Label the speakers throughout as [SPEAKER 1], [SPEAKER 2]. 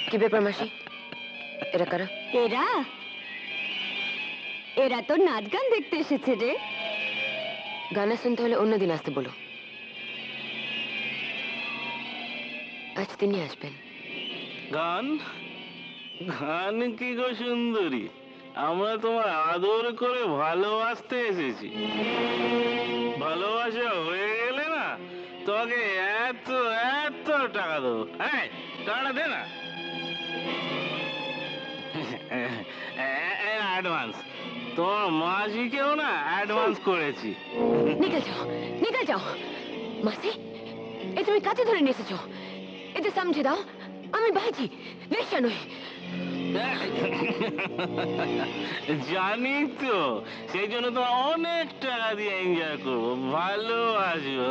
[SPEAKER 1] কি ব্যাপার মাসি? এরা কারা?
[SPEAKER 2] এরা এরা তো নাচ গান দেখতে এসেছে রে।
[SPEAKER 1] গানা শুনতে হলে অন্যদিন আসতে বলো, আজ তিনি আসবেন।
[SPEAKER 3] গান? গান কি গো সুন্দরী, আমরা তোমার আদর করে ভালোবাসতে এসেছি। ভালোবাসা হয়ে গেলে না তোকে এত এত টাকা দেবো। হ্যাঁ, টাকাটা দে না। অ্যাডভান্স তোমার মাসিকেও না অ্যাডভান্স করেছি।
[SPEAKER 1] নিকল যাও, নিকল যাও। মাসি, এ তুমি কাছে ধরে নিয়ে এসেছো, এতে সমঝে দাও আমি ভাইজি, বেশ্যা নই।
[SPEAKER 3] জানি তো, সেই জন্য তো অনেক টাকা দিয়ে এনজয় করবো, ভালোবাসবো।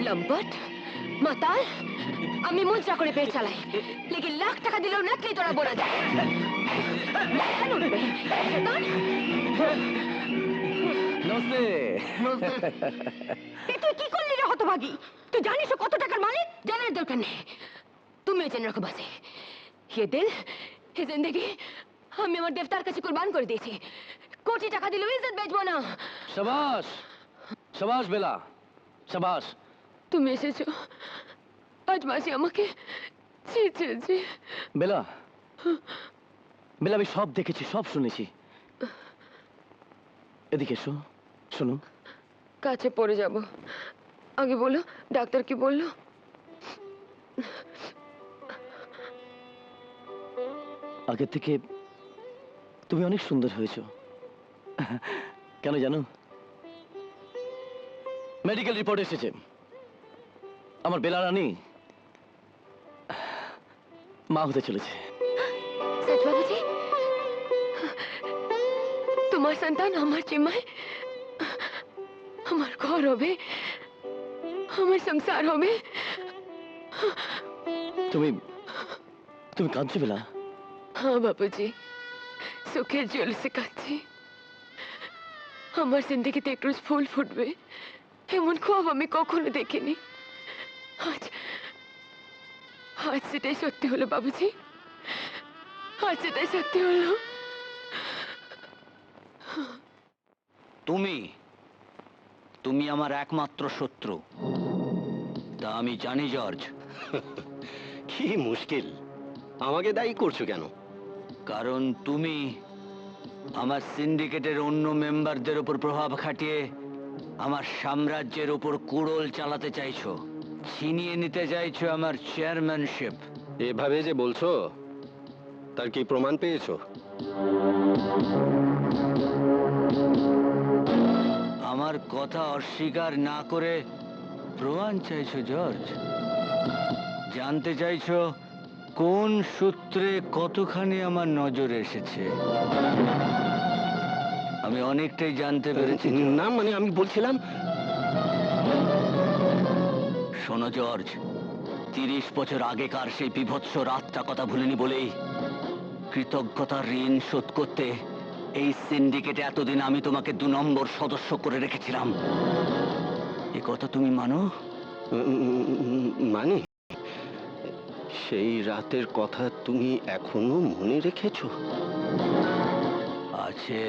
[SPEAKER 1] লম্পট মাতাল, আমি মুদ্রা করে পেট চালাই, লেকিন লাখ টাকা দিলেও নাচলে তোরা বলা যায়। তুই কি করলি রে হতভাগী? তুই জানিস ও কত টাকার মালিক? জানার দরকার নেই, তুমিও জেনে রাখো বাসে। ये दिल, ये जिंदगी আমি আমার দেবতার কাছে কুরবান করে দিয়েছি। কোটি টাকা দিলেও ইজ্জত বেচবো না।
[SPEAKER 4] শাবাশ শাবাশ বেলা, শাবাশ।
[SPEAKER 1] তুমি এসেছো আজ মাসি আমাকে ছি ছি ছি।
[SPEAKER 4] বেলা, বেলা আমি সব দেখেছি, সব শুনেছি। এদিকে এসো, শোনো।
[SPEAKER 1] কাছে পড়ে যাব, আগে বলো ডাক্তার কি বললো?
[SPEAKER 4] আগের থেকে তুমি অনেক সুন্দর হয়েছো। কেন জানো? মেডিকেল রিপোর্ট এসেছে, আমার বেলা রানী মা হতে চলেছে।
[SPEAKER 1] सच बाबूजी, তোমার সন্তান আমার চিমায়, আমার ঘর হবে, আমার সংসার হবে।
[SPEAKER 4] তুমি তুমি কাঁদছো বেলা?
[SPEAKER 1] হ্যাঁ বাবুজি, সুখের জলসে কাঁদছি। আমার জিন্দগিতে এক রোজ ফুল ফুটবে এমন খুব আমি কখনো দেখিনি। আজ আজ সেটাই সত্যি হলো বাবুজি, আজ সেটাই সত্যি হলো।
[SPEAKER 5] তুমি তুমি আমার একমাত্র শত্রু, তা আমি জানি জর্জ।
[SPEAKER 6] কি মুশকিল, আমাকে দায়ী করছো কেন?
[SPEAKER 5] কারণ তুমি আমার সিন্ডিকেটের অন্য মেম্বারদের উপর প্রভাব খাটিয়ে আমার সাম্রাজ্যের উপর কুড়োল চালাতে চাইছো, ছিনিয়ে নিতে চাইছো আমার চেয়ারম্যানশিপ।
[SPEAKER 6] এভাবে যে বলছো, তার কি প্রমাণ পেয়েছো?
[SPEAKER 5] আমার কথা অস্বীকার না করে প্রমাণ চাইছো জর্জ? জানতে চাইছো কোন সূত্রে কতখানি আমার নজরে এসেছে? আমি অনেকটাই জানতে পেরেছি।
[SPEAKER 6] না মানে আমি বলছিলাম,
[SPEAKER 5] শোনো জর্জ, 30 বছর আগেকার সেই বিভৎস রাতটা কথা ভুলিনি বলেই কৃতজ্ঞতার ঋণ শোধ করতে এই সিন্ডিকেটে এতদিন আমি তোমাকে 2 নম্বর সদস্য করে রেখেছিলাম। এ কথা তুমি মানো?
[SPEAKER 6] মানে সেই রাতের কথা তুমি এখনো মনে রেখেছো?
[SPEAKER 5] আছে,